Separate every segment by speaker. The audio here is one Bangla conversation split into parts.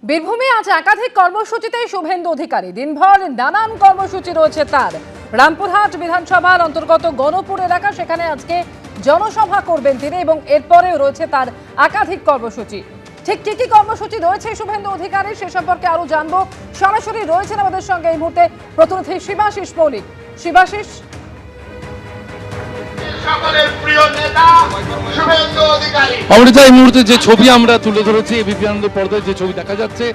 Speaker 1: বীরভূমে আজ একাধিক কর্মসূচিতে শুভেন্দু অধিকারী দিনভর নানান কর্মসূচি রয়েছে তার। রামপুরহাট বিধানসভার অন্তর্গত গণপুর এলাকা, সেখানে আজকে জনসভা করবেন তিনি এবং এরপরেও রয়েছে তার একাধিক কর্মসূচি। ঠিক কি কি কর্মসূচি রয়েছে শুভেন্দু অধিকারী সে সম্পর্কে আরো জানবো। সরাসরি রয়েছেন আমাদের সঙ্গে এই মুহূর্তে প্রতিনিধি শিবাশিস মৌলিক। শিবাশিস,
Speaker 2: অমৃতা, এই মুহূর্তে যে ছবি আমরা তুলে ধরেছি এবিপি আনন্দের পর্দায় যে ছবি দেখা যাচ্ছে,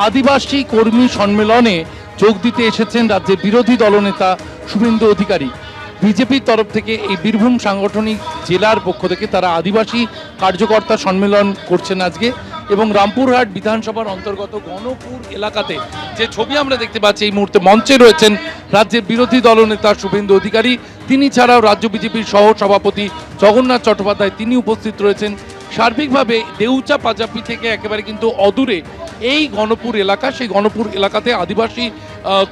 Speaker 2: আদিবাসী কর্মী সম্মেলনে যোগ দিতে এসেছেন রাজ্যের বিরোধী দলনেতা শুভেন্দু অধিকারী। বিজেপির তরফ থেকে এই বীরভূম সাংগঠনিক জেলার পক্ষ থেকে তারা আদিবাসী কার্যকর্তা সম্মেলন করছেন আজকে, এবং রামপুরহাট বিধানসভার অন্তর্গত গণপুর এলাকাতে যে ছবি আমরা দেখতে পাচ্ছি এই মুহূর্তে মঞ্চে রয়েছেন রাজ্যের বিরোধী দলনেতা শুভেন্দু অধিকারী। তিনি ছাড়াও রাজ্য বিজেপির সহ সভাপতি জগন্নাথ চট্টোপাধ্যায় তিনি উপস্থিত রয়েছেন। সার্বিকভাবে দেউচা পাজাপি থেকে একেবারে কিন্তু অদূরে এই গণপুর এলাকা, সেই গণপুর এলাকাতে আদিবাসী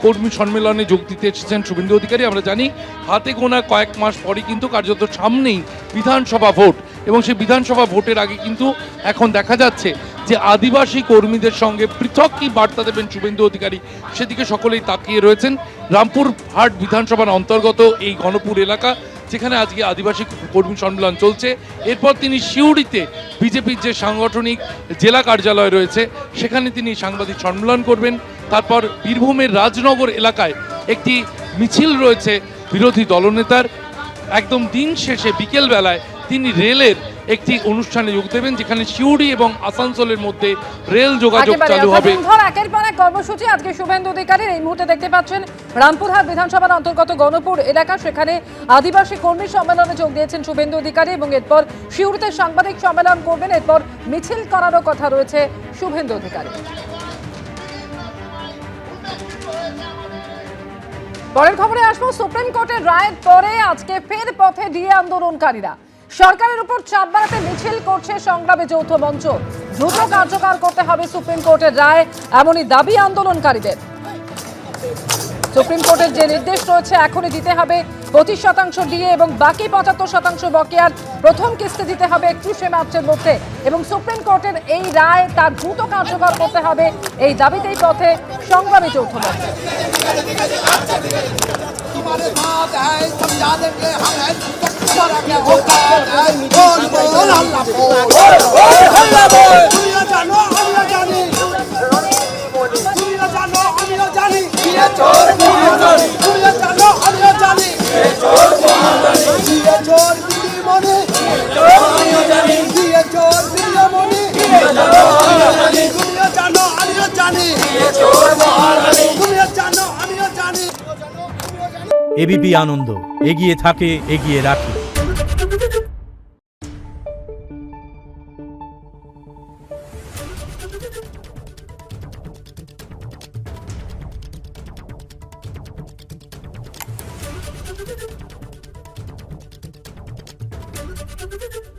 Speaker 2: কর্মী সম্মেলনে যোগ দিতে এসেছেন শুভেন্দু অধিকারী। আমরা জানি হাতে গোনা কয়েক মাস পরই কিন্তু কার্যত সামনেই বিধানসভা ভোট, এবং সেই বিধানসভা ভোটের আগে কিন্তু এখন দেখা যাচ্ছে যে আদিবাসী কর্মীদের সঙ্গে পৃথক কি বার্তা দেবেন শুভেন্দু অধিকারী, সেদিকে সকলেই তাকিয়ে রয়েছেন। রামপুরহাট বিধানসভার অন্তর্গত এই গণপুর এলাকা, যেখানে আজকে আদিবাসী কর্মী সম্মেলন চলছে। এরপর তিনি সিউড়িতে বিজেপির যে সাংগঠনিক জেলা কার্যালয় রয়েছে সেখানে তিনি সাংবাদিক সম্মেলন করবেন। তারপর বীরভূমের রাজনগর এলাকায় একটি মিছিল রয়েছে বিরোধী দলনেতার। একদম দিন শেষে বিকেল বেলায় তিনি রেলের একটি অনুষ্ঠানে যোগ দেবেন, যেখানে সিউড়ি এবং আসানসোলের মধ্যে রেল যোগাযোগ চালু হবে।
Speaker 1: একের পর এক কর্মসূচি আজকে শুভেন্দু অধিকারীর। এই মুহূর্তে দেখতে পাচ্ছেন রামপুরহাট বিধানসভার অন্তর্গত গণপুর এলাকা, সেখানে আদিবাসী কর্মী সম্মেলনে যোগ দিয়েছেন শুভেন্দু অধিকারী এবং এরপর সিউড়িতে সাংবাদিক সম্মেলন করবেন। এরপর মিছিল করারও কথা রয়েছে শুভেন্দু অধিকারী। পরের খবরে আসবো। সুপ্রিম কোর্টের রায়ের পরে আজকে ফের পথে ডিএ আন্দোলনকারীরা। সরকারের উপর চাপ বাড়াতে মিছিল করছে সংগ্রামী যৌথ মঞ্চ। দ্রুত কার্যকর করতে হবে সুপ্রিম কোর্টের রায়, এমনই দাবি আন্দোলনকারীদের। সুপ্রিম কোর্টের যে নির্দেশ রয়েছে এখনই দিতে হবে 25% ডিএ এবং বাকি 75% বকেয়ার প্রথম কিস্তি দিতে হবে 31শে মার্চের মধ্যে, এবং সুপ্রিম কোর্টের এই রায় তার দ্রুত কার্যকর করতে হবে, এই দাবিতেই পথে সংগ্রামী যৌথ মঞ্চ।
Speaker 3: এবিপি আনন্দ, এগিয়ে থাকে, এগিয়ে রাখে।
Speaker 4: Thank you.